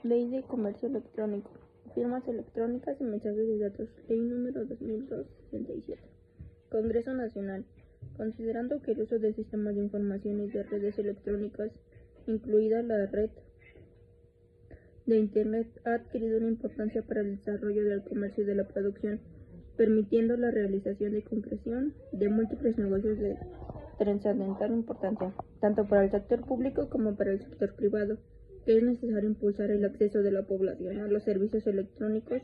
Ley de Comercio Electrónico, Firmas Electrónicas y Mensajes de Datos, Ley número 2002-67. Congreso Nacional. Considerando que el uso de sistemas de información y de redes electrónicas, incluida la red de Internet, ha adquirido una importancia para el desarrollo del comercio y de la producción, permitiendo la realización de concreción de múltiples negocios de trascendental importancia, tanto para el sector público como para el sector privado, que es necesario impulsar el acceso de la población a los servicios electrónicos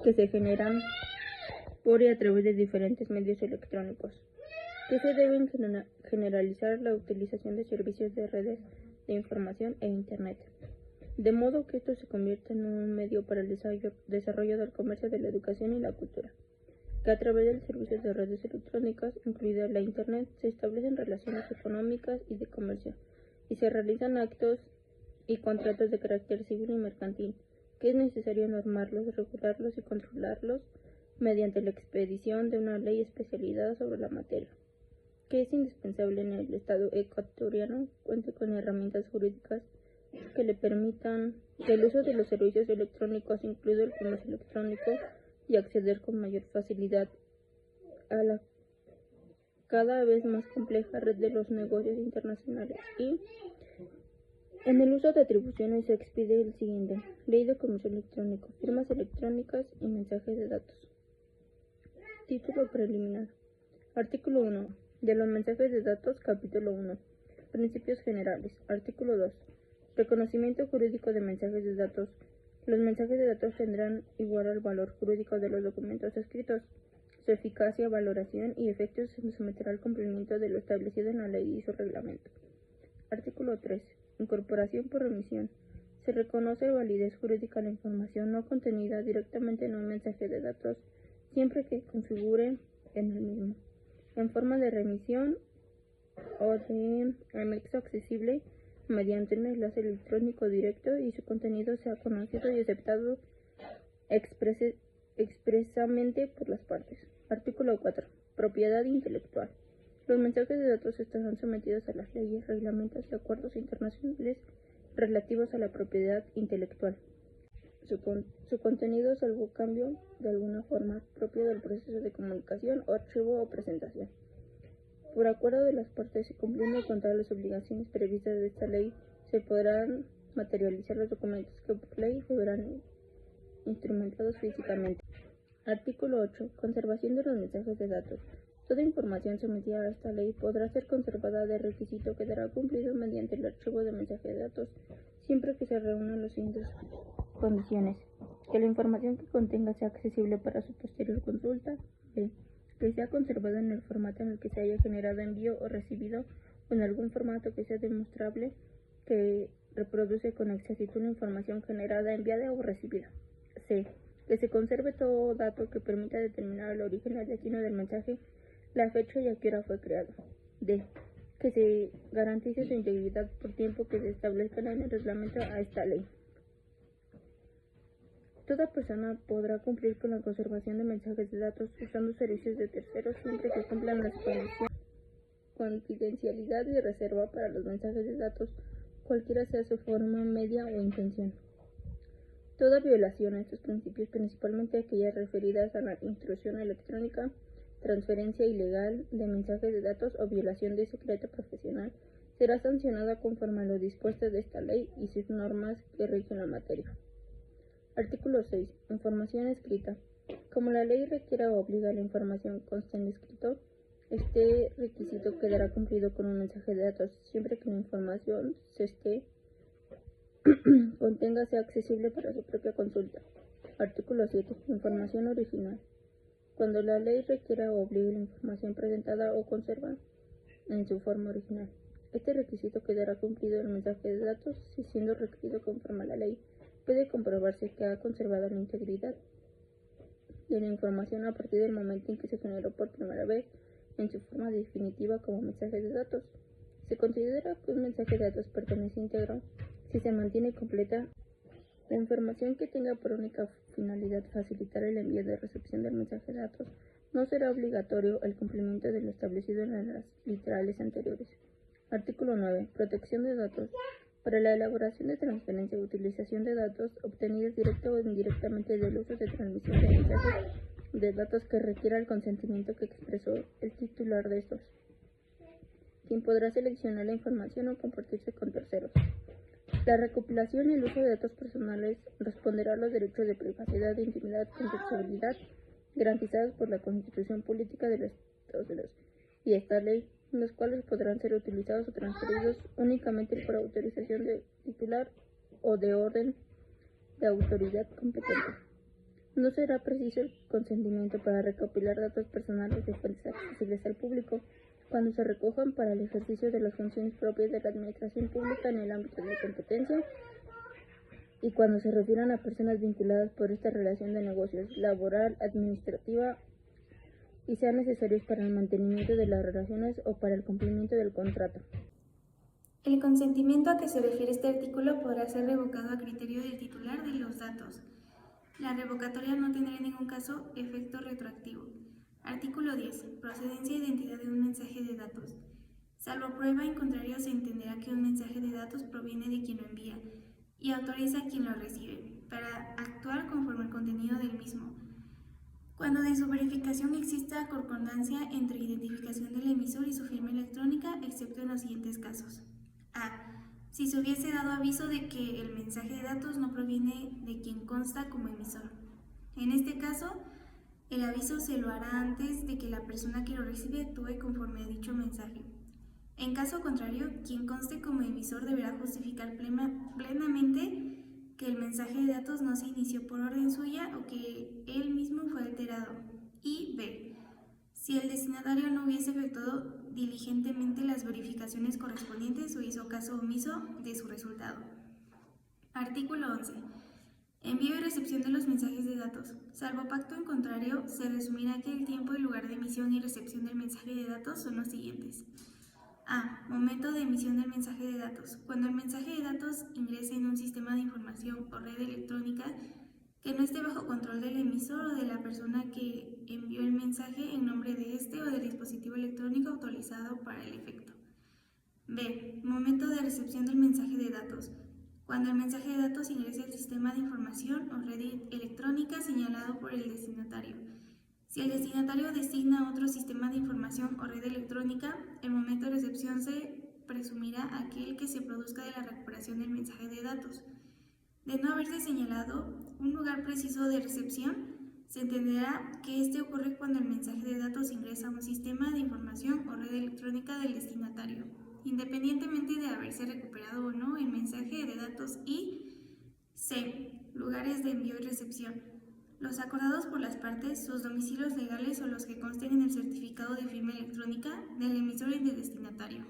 que se generan por y a través de diferentes medios electrónicos, que se deben generalizar la utilización de servicios de redes de información e Internet, de modo que esto se convierta en un medio para el desarrollo del comercio, de la educación y la cultura, que a través de servicios de redes electrónicas, incluida la Internet, se establecen relaciones económicas y de comercio, y se realizan actos y contratos de carácter civil y mercantil, que es necesario normarlos, regularlos y controlarlos mediante la expedición de una ley especializada sobre la materia, que es indispensable en el Estado ecuatoriano cuente con herramientas jurídicas que le permitan el uso de los servicios electrónicos, incluido el comercio electrónico, y acceder con mayor facilidad a la cada vez más compleja red de los negocios internacionales. Y en el uso de atribuciones se expide el siguiente: Ley de Comercio Electrónico, Firmas Electrónicas y Mensajes de Datos. Título preliminar. Artículo 1. De los mensajes de datos, capítulo 1. Principios generales. Artículo 2. Reconocimiento jurídico de mensajes de datos. Los mensajes de datos tendrán igual al valor jurídico de los documentos escritos. Su eficacia, valoración y efectos se someterá al cumplimiento de lo establecido en la ley y su reglamento. Artículo 3. Incorporación por remisión. Se reconoce validez jurídica a la información no contenida directamente en un mensaje de datos, siempre que configure en el mismo, en forma de remisión o de anexo accesible mediante un enlace electrónico directo, y su contenido sea conocido y aceptado expresamente por las partes. Artículo 4. Propiedad intelectual. Los mensajes de datos estarán sometidos a las leyes, reglamentos y acuerdos internacionales relativos a la propiedad intelectual. Su contenido, salvo cambio de alguna forma propio del proceso de comunicación o archivo o presentación, por acuerdo de las partes y cumpliendo con todas las obligaciones previstas de esta ley, se podrán materializar los documentos que por ley deberán instrumentados físicamente. Artículo 8. Conservación de los mensajes de datos. Toda información sometida a esta ley podrá ser conservada. De requisito quedará cumplido mediante el archivo de mensaje de datos, siempre que se reúnan las siguientes condiciones: que la información que contenga sea accesible para su posterior consulta, b, que sea conservada en el formato en el que se haya generado, envío o recibido, o en algún formato que sea demostrable que reproduce con exactitud la información generada, enviada o recibida, c, que se conserve todo dato que permita determinar el origen y el destino del mensaje, la fecha y a qué hora fue creado, d, que se garantice su integridad por tiempo que se establezca en el reglamento a esta ley. Toda persona podrá cumplir con la conservación de mensajes de datos usando servicios de terceros, siempre que cumplan las condiciones de confidencialidad y reserva para los mensajes de datos, cualquiera sea su forma, media o intención. Toda violación a estos principios, principalmente aquellas referidas a la intrusión electrónica, transferencia ilegal de mensajes de datos o violación de secreto profesional, será sancionada conforme a lo dispuesto de esta ley y sus normas que rigen la materia. Artículo 6. Información escrita. Como la ley requiere o obliga a la información conste en escrito, este requisito quedará cumplido con un mensaje de datos, siempre que la información contenga sea accesible para su propia consulta. Artículo 7. Información original. Cuando la ley requiera o obligue la información presentada o conserva en su forma original, este requisito quedará cumplido en el mensaje de datos, si siendo requerido conforme a la ley puede comprobarse que ha conservado la integridad de la información a partir del momento en que se generó por primera vez en su forma definitiva como mensaje de datos. Se considera que un mensaje de datos pertenece íntegro si se mantiene completa la información que tenga por única finalidad facilitar el envío de recepción del mensaje de datos. No será obligatorio el cumplimiento de lo establecido en las literales anteriores. Artículo 9. Protección de datos. Para la elaboración de transferencia o utilización de datos obtenidos directa o indirectamente del uso de transmisión de mensajes de datos que requiera el consentimiento que expresó el titular de estos, quien podrá seleccionar la información o compartirse con terceros. La recopilación y el uso de datos personales responderá a los derechos de privacidad, intimidad y confidencialidad garantizados por la Constitución Política de los Estados Unidos y esta ley, los cuales podrán ser utilizados o transferidos únicamente por autorización del titular o de orden de autoridad competente. No será preciso el consentimiento para recopilar datos personales de fuentes accesibles al público cuando se recojan para el ejercicio de las funciones propias de la administración pública en el ámbito de competencia y cuando se refieran a personas vinculadas por esta relación de negocios laboral, administrativa y sean necesarios para el mantenimiento de las relaciones o para el cumplimiento del contrato. El consentimiento a que se refiere este artículo podrá ser revocado a criterio del titular de los datos. La revocatoria no tendrá en ningún caso efecto retroactivo. Artículo 10. Procedencia e identidad de un mensaje de datos. Salvo prueba en contrario, se entenderá que un mensaje de datos proviene de quien lo envía y autoriza a quien lo recibe, para actuar conforme al contenido del mismo. Cuando de su verificación exista concordancia entre identificación del emisor y su firma electrónica, excepto en los siguientes casos. A. Si se hubiese dado aviso de que el mensaje de datos no proviene de quien consta como emisor. En este caso, el aviso se lo hará antes de que la persona que lo recibe actúe conforme a dicho mensaje. En caso contrario, quien conste como emisor deberá justificar plenamente que el mensaje de datos no se inició por orden suya o que él mismo fue alterado. Y B. Si el destinatario no hubiese efectuado diligentemente las verificaciones correspondientes o hizo caso omiso de su resultado. Artículo 11. Envío y recepción de los mensajes de datos. Salvo pacto en contrario, se resumirá que el tiempo y lugar de emisión y recepción del mensaje de datos son los siguientes. A. Momento de emisión del mensaje de datos. Cuando el mensaje de datos ingrese en un sistema de información o red electrónica que no esté bajo control del emisor o de la persona que envió el mensaje en nombre de este o del dispositivo electrónico autorizado para el efecto. B. Momento de recepción del mensaje de datos. Cuando el mensaje de datos ingrese al sistema de información o red electrónica señalado por el destinatario. Si el destinatario designa otro sistema de información o red electrónica, el momento de recepción se presumirá aquel que se produzca de la recuperación del mensaje de datos. De no haberse señalado un lugar preciso de recepción, se entenderá que este ocurre cuando el mensaje de datos ingresa a un sistema de información o red electrónica del destinatario, independientemente de haberse recuperado o no el mensaje de datos. Y C. Lugares de envío y recepción. Los acordados por las partes, sus domicilios legales o los que consten en el certificado de firma electrónica del emisor y del destinatario.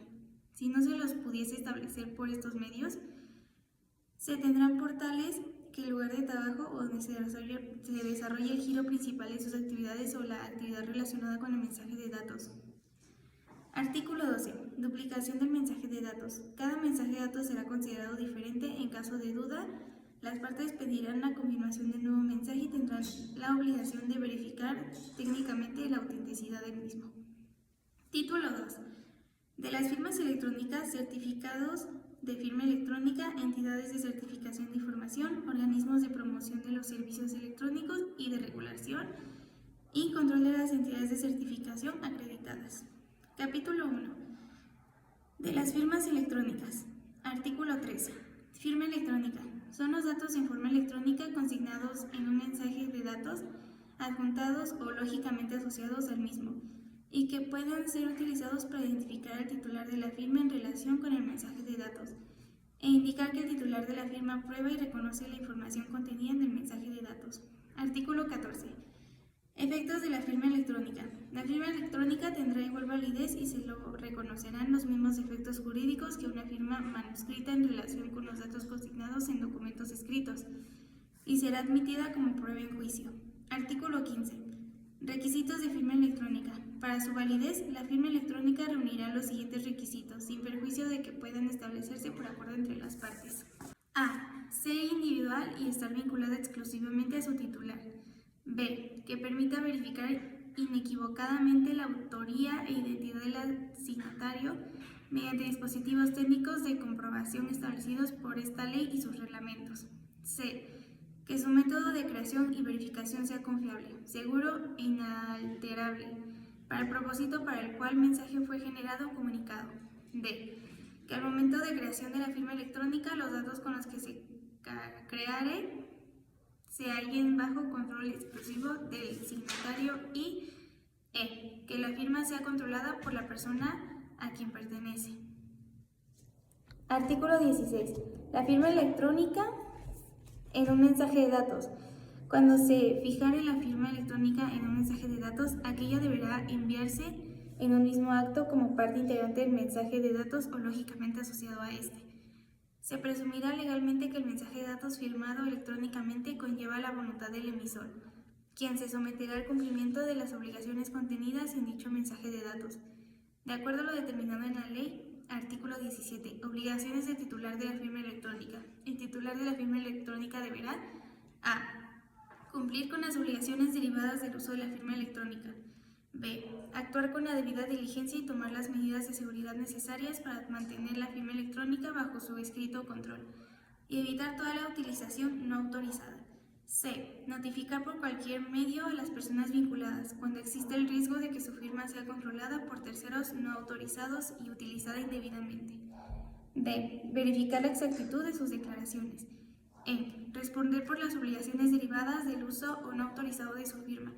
Si no se los pudiese establecer por estos medios, se tendrán portales que el lugar de trabajo o donde se desarrolle el giro principal de sus actividades o la actividad relacionada con el mensaje de datos. Artículo 12. Duplicación del mensaje de datos. Cada mensaje de datos será considerado diferente. En caso de duda, las partes pedirán la confirmación del nuevo mensaje y tendrán la obligación de verificar técnicamente la autenticidad del mismo. Título 2. De las firmas electrónicas, certificados de firma electrónica, entidades de certificación de información, organismos de promoción de los servicios electrónicos y de regulación y control de las entidades de certificación acreditadas. Capítulo 1. De las firmas electrónicas. Artículo 13. Firma electrónica. Son los datos en forma electrónica consignados en un mensaje de datos, adjuntados o lógicamente asociados al mismo, y que puedan ser utilizados para identificar al titular de la firma en relación con el mensaje de datos, e indicar que el titular de la firma prueba y reconoce la información contenida en el mensaje de datos. Artículo 14. Efectos de la firma electrónica. La firma electrónica tendrá igual validez y se lo reconocerán los mismos efectos jurídicos que una firma manuscrita en relación con los datos consignados en documentos escritos, y será admitida como prueba en juicio. Artículo 15. Requisitos de firma electrónica. Para su validez, la firma electrónica reunirá los siguientes requisitos, sin perjuicio de que puedan establecerse por acuerdo entre las partes. A. Ser individual y estar vinculada exclusivamente a su titular. B. Que permita verificar inequívocamente la autoría e identidad del signatario mediante dispositivos técnicos de comprobación establecidos por esta ley y sus reglamentos. C. Que su método de creación y verificación sea confiable, seguro e inalterable para el propósito para el cual el mensaje fue generado o comunicado. D. Que al momento de creación de la firma electrónica los datos con los que se creare se hallen bajo control exclusivo del signatario y que la firma sea controlada por la persona a quien pertenece. Artículo 16. La firma electrónica en un mensaje de datos. Cuando se fijare la firma electrónica en un mensaje de datos, aquella deberá enviarse en un mismo acto como parte integrante del mensaje de datos o lógicamente asociado a este. Se presumirá legalmente que el mensaje de datos firmado electrónicamente conlleva la voluntad del emisor, quien se someterá al cumplimiento de las obligaciones contenidas en dicho mensaje de datos. De acuerdo a lo determinado en la ley, artículo 17. Obligaciones del titular de la firma electrónica. El titular de la firma electrónica deberá a. Cumplir con las obligaciones derivadas del uso de la firma electrónica. B. Actuar con la debida diligencia y tomar las medidas de seguridad necesarias para mantener la firma electrónica bajo su estricto control y evitar toda la utilización no autorizada. C. Notificar por cualquier medio a las personas vinculadas cuando existe el riesgo de que su firma sea controlada por terceros no autorizados y utilizada indebidamente. D. Verificar la exactitud de sus declaraciones. E. Responder por las obligaciones derivadas del uso o no autorizado de su firma,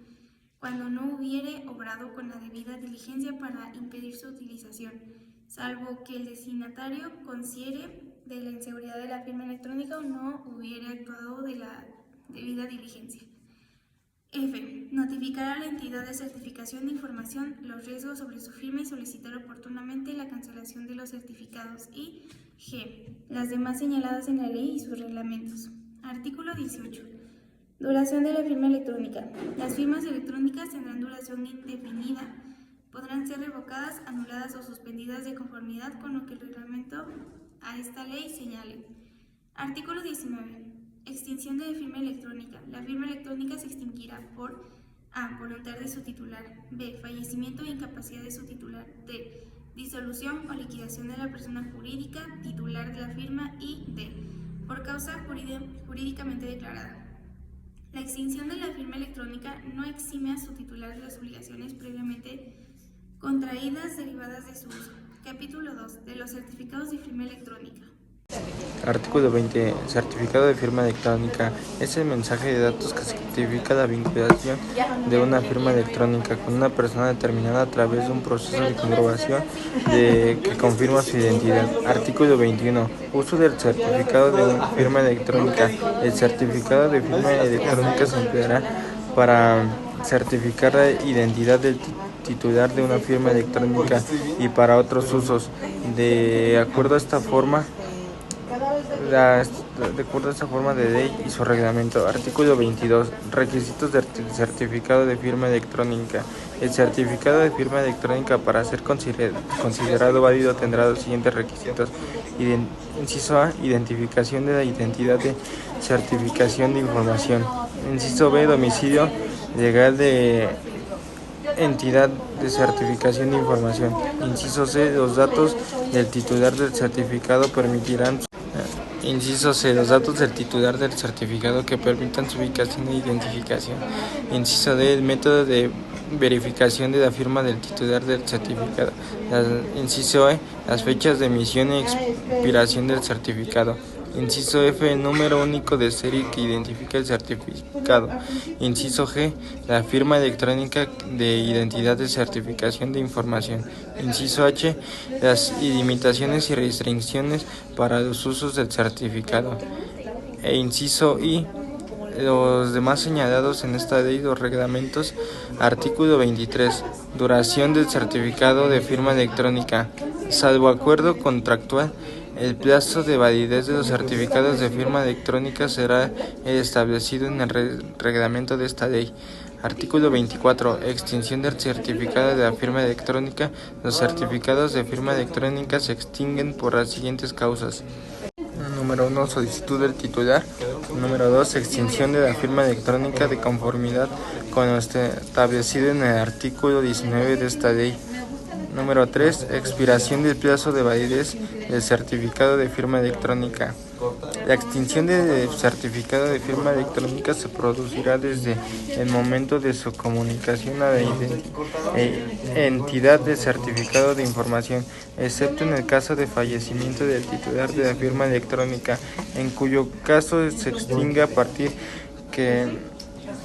cuando no hubiere obrado con la debida diligencia para impedir su utilización, salvo que el destinatario considere de la inseguridad de la firma electrónica o no hubiere actuado de la debida diligencia. F. Notificar a la entidad de certificación de información los riesgos sobre su firma y solicitar oportunamente la cancelación de los certificados. Y G. Las demás señaladas en la ley y sus reglamentos. Artículo 18. Duración de la firma electrónica. Las firmas electrónicas tendrán duración indefinida. Podrán ser revocadas, anuladas o suspendidas de conformidad con lo que el reglamento a esta ley señale. Artículo 19. Extinción de la firma electrónica. La firma electrónica se extinguirá por a. Voluntad de su titular. B. Fallecimiento e incapacidad de su titular. D. Disolución o liquidación de la persona jurídica titular de la firma. Y D. Por causa jurídicamente declarada. La extinción de la firma electrónica no exime a su titular de las obligaciones previamente contraídas derivadas de su uso. Capítulo 2. De los certificados de firma electrónica. Artículo 20. Certificado de firma electrónica es el mensaje de datos que certifica la vinculación de una firma electrónica con una persona determinada a través de un proceso de comprobación que confirma su identidad. Artículo 21. Uso del certificado de firma electrónica. El certificado de firma electrónica se empleará para certificar la identidad del titular de una firma electrónica y para otros usos. De acuerdo a esta forma de ley y su reglamento. Artículo 22. Requisitos del certificado de firma electrónica. El certificado de firma electrónica, para ser considerado válido, tendrá los siguientes requisitos. Inciso A. Identificación de la identidad de certificación de información. Inciso B. Domicilio legal de entidad de certificación de información. Inciso C. Los datos del titular del certificado permitirán Inciso C. Los datos del titular del certificado que permitan su ubicación e identificación. Inciso D. El método de verificación de la firma del titular del certificado. Inciso E. Las fechas de emisión y expiración del certificado. Inciso F. El número único de serie que identifica el certificado. Inciso G. La firma electrónica de identidad de certificación de información. Inciso H. Las limitaciones y restricciones para los usos del certificado. E inciso I. Los demás señalados en esta ley, los reglamentos. Artículo 23. Duración del certificado de firma electrónica. Salvo acuerdo contractual, el plazo de validez de los certificados de firma electrónica será establecido en el reglamento de esta ley. Artículo 24. Extinción del certificado de la firma electrónica. Los certificados de firma electrónica se extinguen por las siguientes causas. Número 1. Solicitud del titular. Número 2. Extinción de la firma electrónica de conformidad con lo establecido en el artículo 19 de esta ley. Número 3. Expiración del plazo de validez del certificado de firma electrónica. La extinción del certificado de firma electrónica se producirá desde el momento de su comunicación a la entidad de certificado de información, excepto en el caso de fallecimiento del titular de la firma electrónica, en cuyo caso se extingue a partir que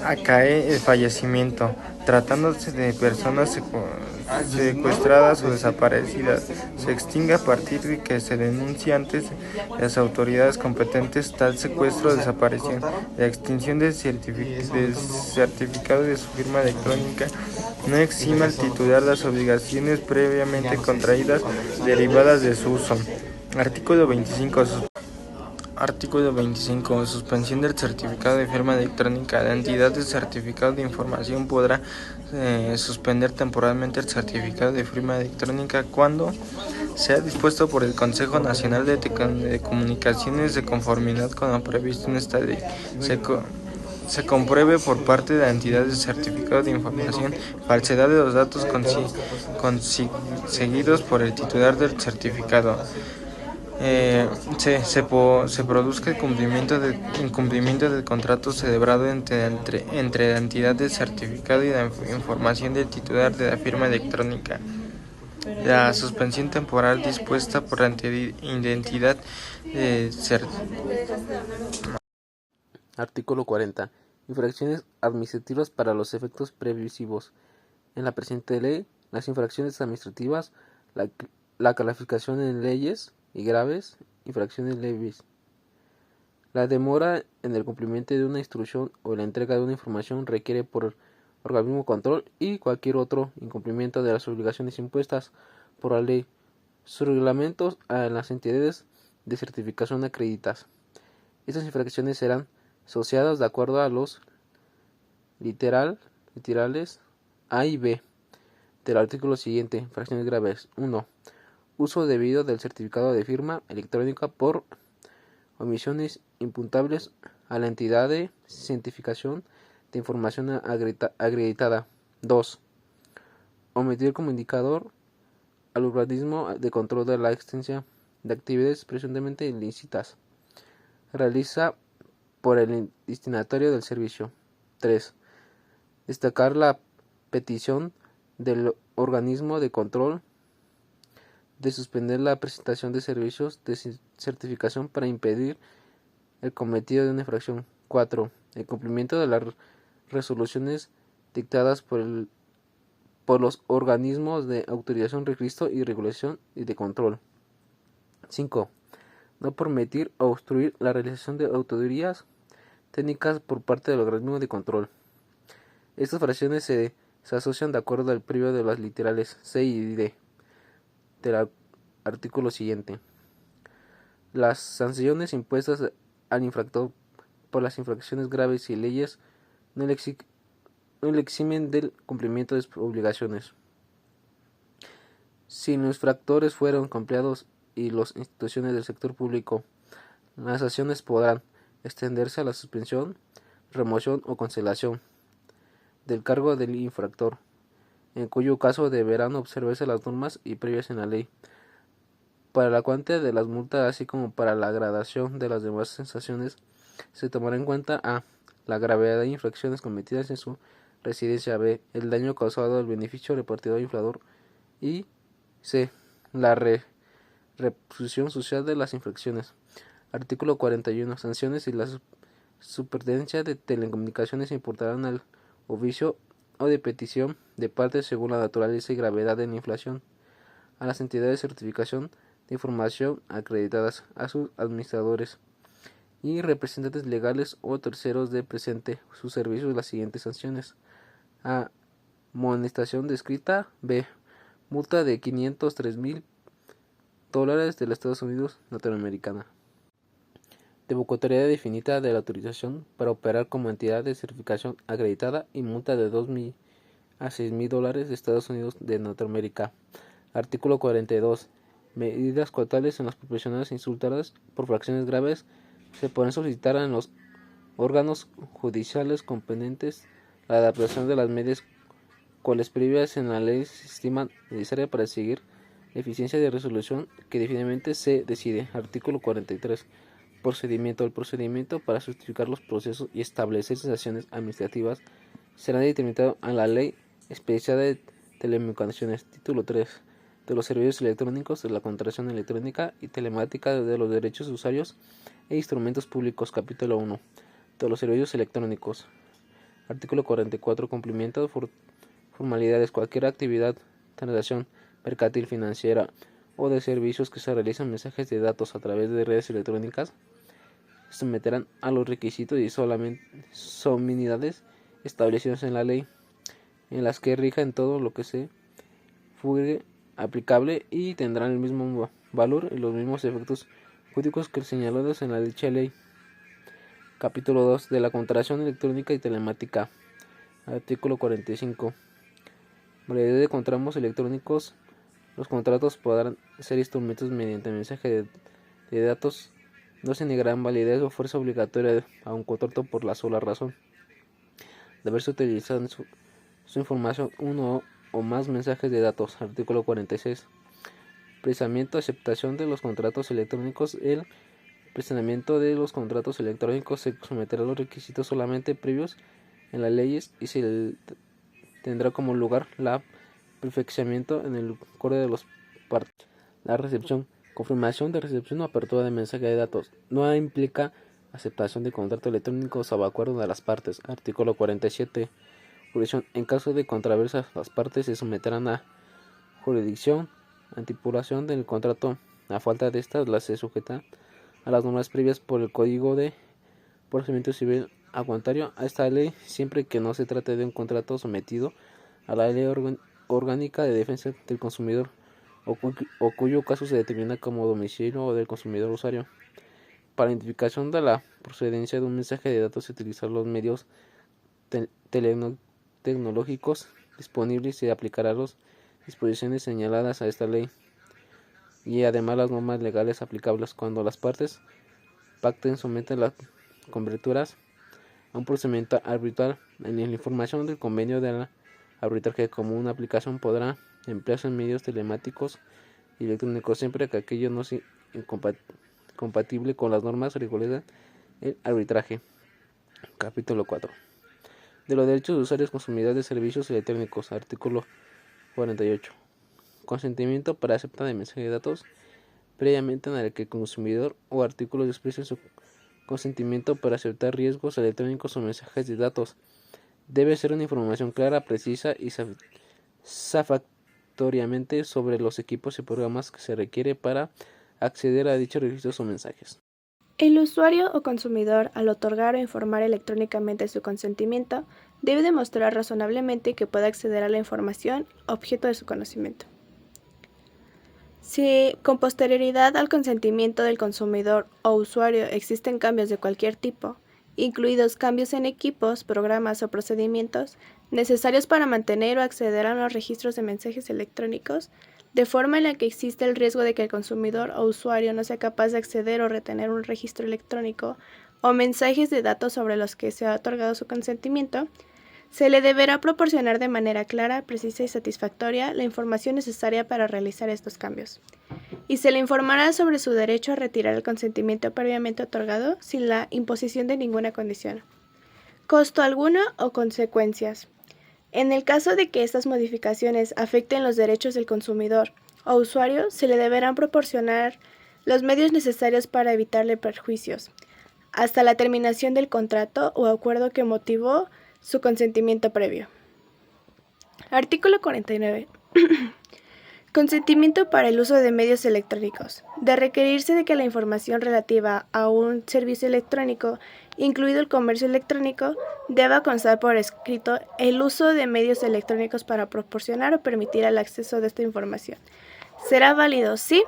acae el fallecimiento, tratándose de personas secuestradas o desaparecidas. Se extingue a partir de que se denuncie ante las autoridades competentes tal secuestro o desaparición. La extinción del certificado de su firma electrónica no exime al titular las obligaciones previamente contraídas derivadas de su uso. Artículo 25. Suspensión del certificado de firma electrónica. La entidad de certificado de información podrá suspender temporalmente el certificado de firma electrónica cuando sea dispuesto por el Consejo Nacional de Comunicaciones de conformidad con lo previsto en esta ley. Se compruebe por parte de la entidad de certificado de información falsedad de los datos conseguidos por el titular del certificado. Se produzca el incumplimiento del contrato celebrado entre la entidad del certificado y la información del titular de la firma electrónica. La suspensión temporal dispuesta por la entidad Artículo 40. Infracciones administrativas para los efectos previsivos. En la presente ley, las infracciones administrativas, la calificación en leyes y graves, infracciones leves. La demora en el cumplimiento de una instrucción o la entrega de una información requiere por organismo de control y cualquier otro incumplimiento de las obligaciones impuestas por la ley. Sus reglamentos a las entidades de certificación acreditadas. Estas infracciones serán asociadas de acuerdo a los literales A y B del artículo siguiente. Infracciones graves. 1. Uso debido del certificado de firma electrónica por omisiones imputables a la entidad de certificación de información acreditada. 2. Omitir como indicador al organismo de control de la existencia de actividades presuntamente ilícitas. Realiza por el destinatario del servicio. 3. Destacar la petición del organismo de control de suspender la presentación de servicios de certificación para impedir el cometido de una infracción. 4. El cumplimiento de las resoluciones dictadas por los organismos de autorización, registro y regulación y de control. 5. No permitir o obstruir la realización de auditorías técnicas por parte del organismo de control. Estas fracciones se asocian de acuerdo al periodo de las literales C y D del artículo siguiente. Las sanciones impuestas al infractor por las infracciones graves y leyes no le eximen del cumplimiento de sus obligaciones. Si los infractores fueron empleados y las instituciones del sector público, las sanciones podrán extenderse a la suspensión, remoción o cancelación del cargo del infractor, en cuyo caso deberán observarse las normas y previas en la ley. Para la cuantía de las multas, así como para la gradación de las demás sanciones, se tomará en cuenta a. La gravedad de infracciones cometidas en su residencia, b. El daño causado al beneficio repartido al infractor y c. La repercusión social de las infracciones. Artículo 41. Sanciones y la superintendencia de telecomunicaciones importarán al oficio o de petición de partes según la naturaleza y gravedad de la infracción a las entidades de certificación de información acreditadas, a sus administradores y representantes legales o terceros de presente sus servicios las siguientes sanciones: a. Amonestación descrita. b. Multa de $503,000 de los Estados Unidos norteamericana. Devocatoria definida de la autorización para operar como entidad de certificación acreditada y multa de $2,000 a $6,000 de Estados Unidos de Norteamérica. Artículo 42. Medidas cautelares en las personas insultadas por infracciones graves se pueden solicitar en los órganos judiciales competentes la adaptación de las medidas cuales previas en la ley se estiman necesaria para seguir la eficiencia de resolución que definitivamente se decide. Artículo 43. Procedimiento. El procedimiento para justificar los procesos y establecer sanciones administrativas será determinado en la Ley Especial de Telecomunicaciones. Título 3. De los servicios electrónicos, de la contratación electrónica y telemática, de los derechos de usuarios e instrumentos públicos. Capítulo 1. De los servicios electrónicos. Artículo 44. Cumplimiento de formalidades. Cualquier actividad, transacción mercantil, financiera o de servicios que se realizan mensajes de datos a través de redes electrónicas se someterán a los requisitos y solemnidades establecidos en la ley, en las que rija en todo lo que se fuere aplicable y tendrán el mismo valor y los mismos efectos jurídicos que señalados en la dicha ley. Capítulo 2. De la contratación electrónica y telemática. Artículo 45. Modalidad de contratos electrónicos. Los contratos podrán ser instrumentos mediante mensaje de datos. No se negarán validez o fuerza obligatoria a un contrato por la sola razón de haberse utilizado en su información uno o más mensajes de datos. Artículo 46. Procesamiento, aceptación de los contratos electrónicos. El procesamiento de los contratos electrónicos se someterá a los requisitos solamente previos en las leyes y se tendrá como lugar la perfeccionamiento en el acuerdo de los partes. La recepción, confirmación de recepción o apertura de mensaje de datos no implica aceptación de contrato electrónico o acuerdo de las partes. Artículo 47. Jurisdicción. En caso de controversia, las partes se someterán a jurisdicción. Antipulación del contrato. A falta de estas, las se sujeta a las normas previas por el Código de Procedimiento Civil. A contrario a esta ley, siempre que no se trate de un contrato sometido a la ley orgánica de defensa del consumidor o cuyo caso se determina como domicilio o del consumidor usuario. Para identificación de la procedencia de un mensaje de datos se utilizarán los medios tecnológicos disponibles y aplicará las disposiciones señaladas a esta ley y además las normas legales aplicables cuando las partes pacten someten las coberturas a un procedimiento arbitral. En la información del convenio de arbitraje como una aplicación podrá emplearse en medios telemáticos y electrónicos siempre que aquello no sea compatible con las normas reguladas el arbitraje. Capítulo 4. De los derechos de usuarios consumidores de servicios electrónicos. Artículo 48. Consentimiento para aceptar de mensaje de datos previamente en el que el consumidor o artículos expresen su consentimiento para aceptar riesgos electrónicos o mensajes de datos. Debe ser una información clara, precisa y satisfactoriamente sobre los equipos y programas que se requiere para acceder a dichos registros o mensajes. El usuario o consumidor, al otorgar o informar electrónicamente su consentimiento, debe demostrar razonablemente que puede acceder a la información objeto de su conocimiento. Si con posterioridad al consentimiento del consumidor o usuario existen cambios de cualquier tipo, incluidos cambios en equipos, programas o procedimientos necesarios para mantener o acceder a los registros de mensajes electrónicos, de forma en la que existe el riesgo de que el consumidor o usuario no sea capaz de acceder o retener un registro electrónico o mensajes de datos sobre los que se ha otorgado su consentimiento, se le deberá proporcionar de manera clara, precisa y satisfactoria la información necesaria para realizar estos cambios, y se le informará sobre su derecho a retirar el consentimiento previamente otorgado sin la imposición de ninguna condición, costo alguno o consecuencias. En el caso de que estas modificaciones afecten los derechos del consumidor o usuario, se le deberán proporcionar los medios necesarios para evitarle perjuicios, hasta la terminación del contrato o acuerdo que motivó su consentimiento previo. Artículo 49. Consentimiento para el uso de medios electrónicos. De requerirse de que la información relativa a un servicio electrónico, incluido el comercio electrónico, deba constar por escrito el uso de medios electrónicos para proporcionar o permitir el acceso de esta información. Será válido si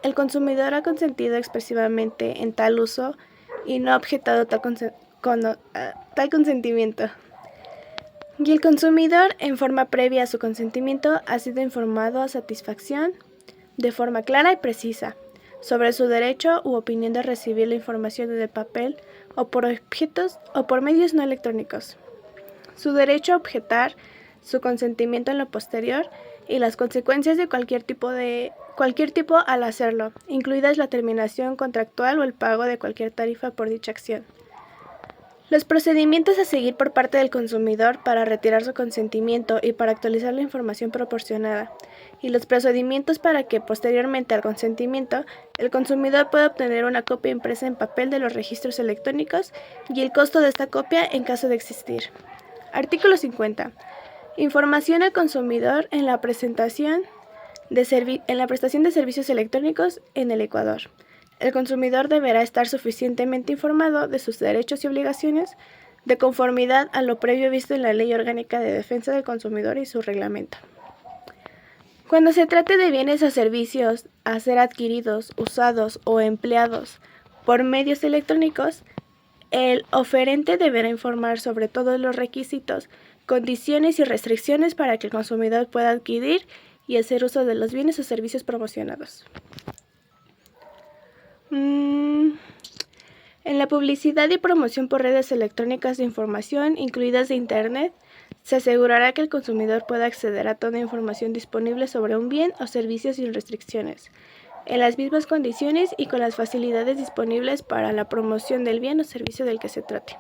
el consumidor ha consentido expresivamente en tal uso y no ha objetado tal consentimiento, y el consumidor, en forma previa a su consentimiento, ha sido informado a satisfacción de forma clara y precisa, sobre su derecho u opinión de recibir la información en el papel o por objetos o por medios no electrónicos, su derecho a objetar, su consentimiento en lo posterior y las consecuencias de cualquier tipo al hacerlo, incluidas la terminación contractual o el pago de cualquier tarifa por dicha acción. Los procedimientos a seguir por parte del consumidor para retirar su consentimiento y para actualizar la información proporcionada, y los procedimientos para que, posteriormente al consentimiento, el consumidor pueda obtener una copia impresa en papel de los registros electrónicos y el costo de esta copia en caso de existir. Artículo 50. Información al consumidor en la prestación de servicios electrónicos en el Ecuador. El consumidor deberá estar suficientemente informado de sus derechos y obligaciones de conformidad a lo previo visto en la Ley Orgánica de Defensa del Consumidor y su reglamento. Cuando se trate de bienes o servicios a ser adquiridos, usados o empleados por medios electrónicos, el oferente deberá informar sobre todos los requisitos, condiciones y restricciones para que el consumidor pueda adquirir y hacer uso de los bienes o servicios promocionados. En la publicidad y promoción por redes electrónicas de información, incluidas de Internet, se asegurará que el consumidor pueda acceder a toda información disponible sobre un bien o servicio sin restricciones, en las mismas condiciones y con las facilidades disponibles para la promoción del bien o servicio del que se trate.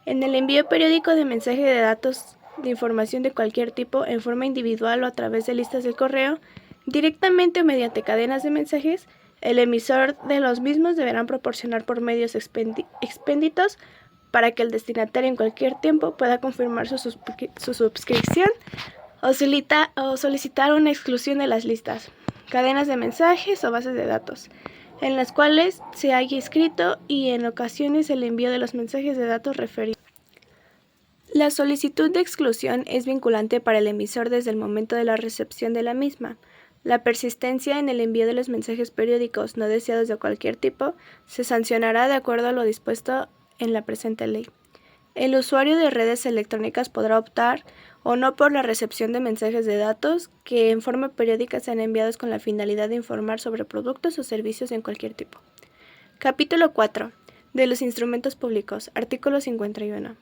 En el envío periódico de mensaje de datos de información de cualquier tipo, en forma individual o a través de listas de correo, directamente o mediante cadenas de mensajes, el emisor de los mismos deberán proporcionar por medios expeditos para que el destinatario en cualquier tiempo pueda confirmar su suscripción o solicitar una exclusión de las listas, cadenas de mensajes o bases de datos, en las cuales se haya inscrito y en ocasiones el envío de los mensajes de datos referidos. La solicitud de exclusión es vinculante para el emisor desde el momento de la recepción de la misma. La persistencia en el envío de los mensajes periódicos no deseados de cualquier tipo se sancionará de acuerdo a lo dispuesto en la presente ley. El usuario de redes electrónicas podrá optar o no por la recepción de mensajes de datos que en forma periódica sean enviados con la finalidad de informar sobre productos o servicios en cualquier tipo. Capítulo 4. De los instrumentos públicos. Artículo 51.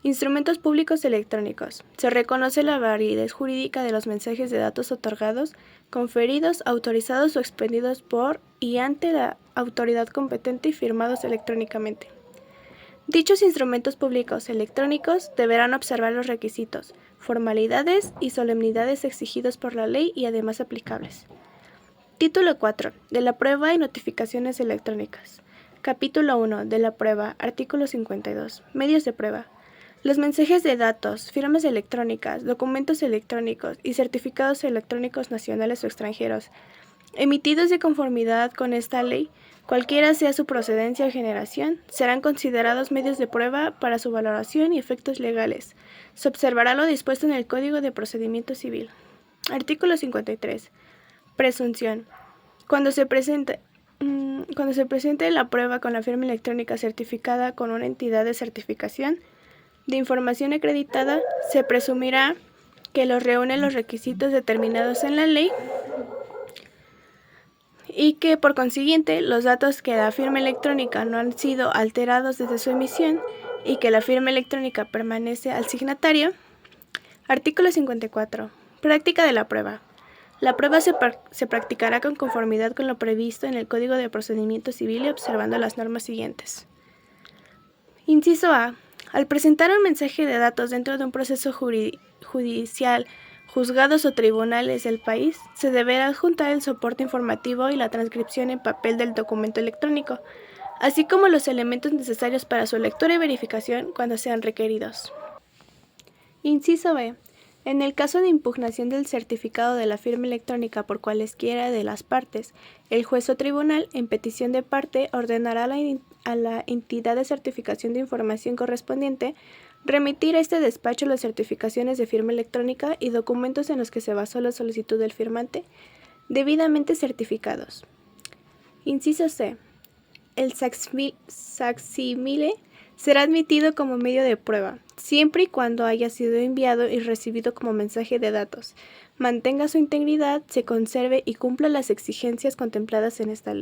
Instrumentos públicos electrónicos. Se reconoce la validez jurídica de los mensajes de datos otorgados, conferidos, autorizados o expedidos por y ante la autoridad competente y firmados electrónicamente. Dichos instrumentos públicos electrónicos deberán observar los requisitos, formalidades y solemnidades exigidos por la ley y además aplicables. Título 4. De la prueba y notificaciones electrónicas. Capítulo 1. De la prueba. Artículo 52. Medios de prueba. Los mensajes de datos, firmas electrónicas, documentos electrónicos y certificados electrónicos nacionales o extranjeros, emitidos de conformidad con esta ley, cualquiera sea su procedencia o generación, serán considerados medios de prueba para su valoración y efectos legales. Se observará lo dispuesto en el Código de Procedimiento Civil. Artículo 53. Presunción. Cuando se presente la prueba con la firma electrónica certificada con una entidad de certificación de información acreditada, se presumirá que los reúne los requisitos determinados en la ley y que, por consiguiente, los datos que la firma electrónica no han sido alterados desde su emisión y que la firma electrónica permanece al signatario. Artículo 54. Práctica de la prueba. La prueba se practicará con conformidad con lo previsto en el Código de Procedimiento Civil y observando las normas siguientes. Inciso A. Al presentar un mensaje de datos dentro de un proceso judicial, juzgados o tribunales del país, se deberá adjuntar el soporte informativo y la transcripción en papel del documento electrónico, así como los elementos necesarios para su lectura y verificación cuando sean requeridos. Inciso B. En el caso de impugnación del certificado de la firma electrónica por cualesquiera de las partes, el juez o tribunal, en petición de parte, ordenará a la entidad de certificación de información correspondiente remitir a este despacho las certificaciones de firma electrónica y documentos en los que se basó la solicitud del firmante, debidamente certificados. Inciso C. El facsímile será admitido como medio de prueba, siempre y cuando haya sido enviado y recibido como mensaje de datos, mantenga su integridad, se conserve y cumpla las exigencias contempladas en esta ley.